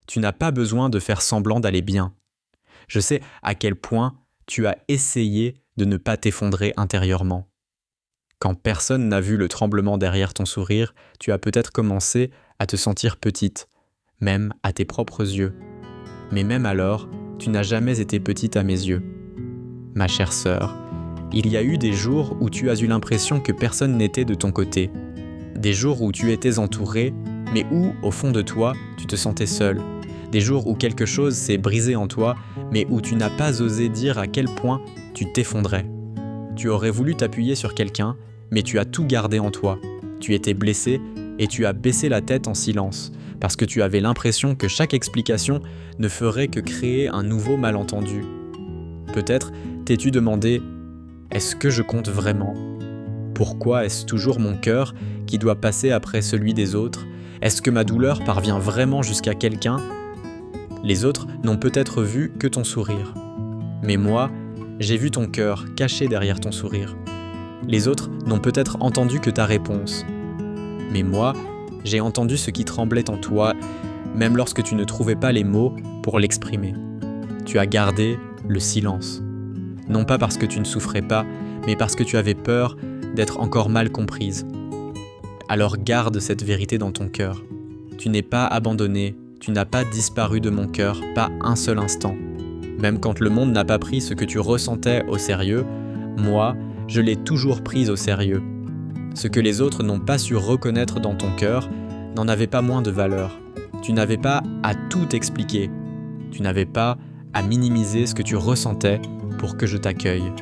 Tu n'as pas besoin de faire semblant d'aller bien. Je sais à quel point tu as essayé de ne pas t'effondrer intérieurement. Quand personne n'a vu le tremblement derrière ton sourire, tu as peut-être commencé à te sentir petite, même à tes propres yeux. Mais même alors, tu n'as jamais été petite à mes yeux. Ma chère sœur, il y a eu des jours où tu as eu l'impression que personne n'était de ton côté. Des jours où tu étais entourée, mais où, au fond de toi, tu te sentais seule. Des jours où quelque chose s'est brisé en toi, mais où tu n'as pas osé dire à quel point tu t'effondrais. Tu aurais voulu t'appuyer sur quelqu'un, mais tu as tout gardé en toi. Tu étais blessé et tu as baissé la tête en silence, parce que tu avais l'impression que chaque explication ne ferait que créer un nouveau malentendu. Peut-être t'es-tu demandé « Est-ce que je compte vraiment ? Pourquoi est-ce toujours mon cœur qui doit passer après celui des autres ? Est-ce que ma douleur parvient vraiment jusqu'à quelqu'un ? Les autres n'ont peut-être vu que ton sourire. Mais moi, j'ai vu ton cœur caché derrière ton sourire. Les autres n'ont peut-être entendu que ta réponse. Mais moi, j'ai entendu ce qui tremblait en toi, même lorsque tu ne trouvais pas les mots pour l'exprimer. Tu as gardé le silence. Non pas parce que tu ne souffrais pas, mais parce que tu avais peur d'être encore mal comprise. Alors garde cette vérité dans ton cœur. Tu n'es pas abandonné, tu n'as pas disparu de mon cœur, pas un seul instant. Même quand le monde n'a pas pris ce que tu ressentais au sérieux, moi, je l'ai toujours pris au sérieux. Ce que les autres n'ont pas su reconnaître dans ton cœur n'en avait pas moins de valeur. Tu n'avais pas à tout expliquer. Tu n'avais pas à minimiser ce que tu ressentais pour que je t'accueille.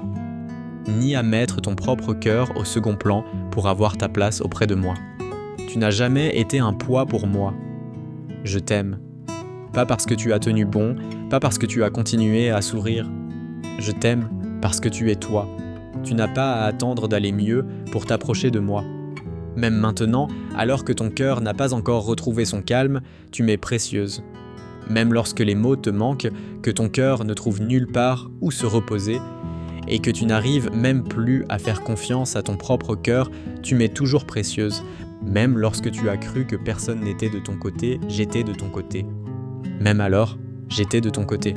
Ni à mettre ton propre cœur au second plan pour avoir ta place auprès de moi. Tu n'as jamais été un poids pour moi. Je t'aime. Pas parce que tu as tenu bon, pas parce que tu as continué à sourire. Je t'aime parce que tu es toi. Tu n'as pas à attendre d'aller mieux pour t'approcher de moi. Même maintenant, alors que ton cœur n'a pas encore retrouvé son calme, tu m'es précieuse. Même lorsque les mots te manquent, que ton cœur ne trouve nulle part où se reposer, et que tu n'arrives même plus à faire confiance à ton propre cœur, tu m'es toujours précieuse. Même lorsque tu as cru que personne n'était de ton côté, j'étais de ton côté. Même alors, j'étais de ton côté.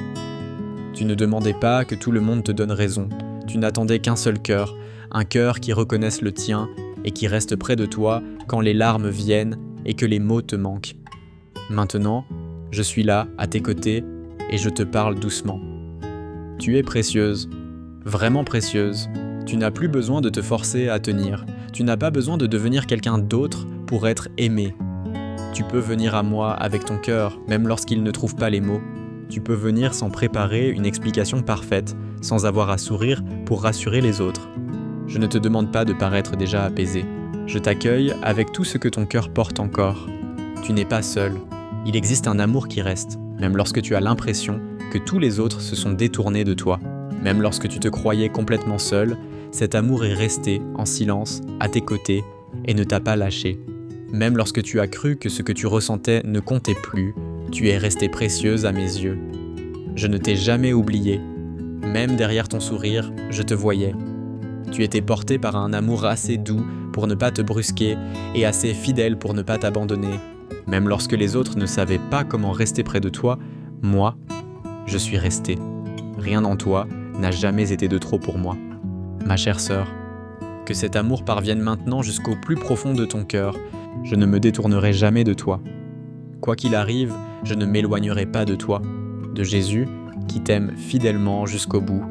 Tu ne demandais pas que tout le monde te donne raison. Tu n'attendais qu'un seul cœur, un cœur qui reconnaisse le tien et qui reste près de toi quand les larmes viennent et que les mots te manquent. Maintenant, je suis là, à tes côtés, et je te parle doucement. Tu es précieuse, vraiment précieuse. Tu n'as plus besoin de te forcer à tenir. Tu n'as pas besoin de devenir quelqu'un d'autre pour être aimé. Tu peux venir à moi avec ton cœur, même lorsqu'il ne trouve pas les mots. Tu peux venir sans préparer une explication parfaite, sans avoir à sourire pour rassurer les autres. Je ne te demande pas de paraître déjà apaisé. Je t'accueille avec tout ce que ton cœur porte encore. Tu n'es pas seul. Il existe un amour qui reste, même lorsque tu as l'impression que tous les autres se sont détournés de toi. Même lorsque tu te croyais complètement seul, cet amour est resté en silence, à tes côtés, et ne t'a pas lâché. Même lorsque tu as cru que ce que tu ressentais ne comptait plus, tu es restée précieuse à mes yeux. Je ne t'ai jamais oublié. Même derrière ton sourire, je te voyais. Tu étais portée par un amour assez doux pour ne pas te brusquer et assez fidèle pour ne pas t'abandonner. Même lorsque les autres ne savaient pas comment rester près de toi, moi, je suis resté. Rien en toi n'a jamais été de trop pour moi. Ma chère sœur, que cet amour parvienne maintenant jusqu'au plus profond de ton cœur. Je ne me détournerai jamais de toi. Quoi qu'il arrive, je ne m'éloignerai pas de toi, de Jésus qui t'aime fidèlement jusqu'au bout.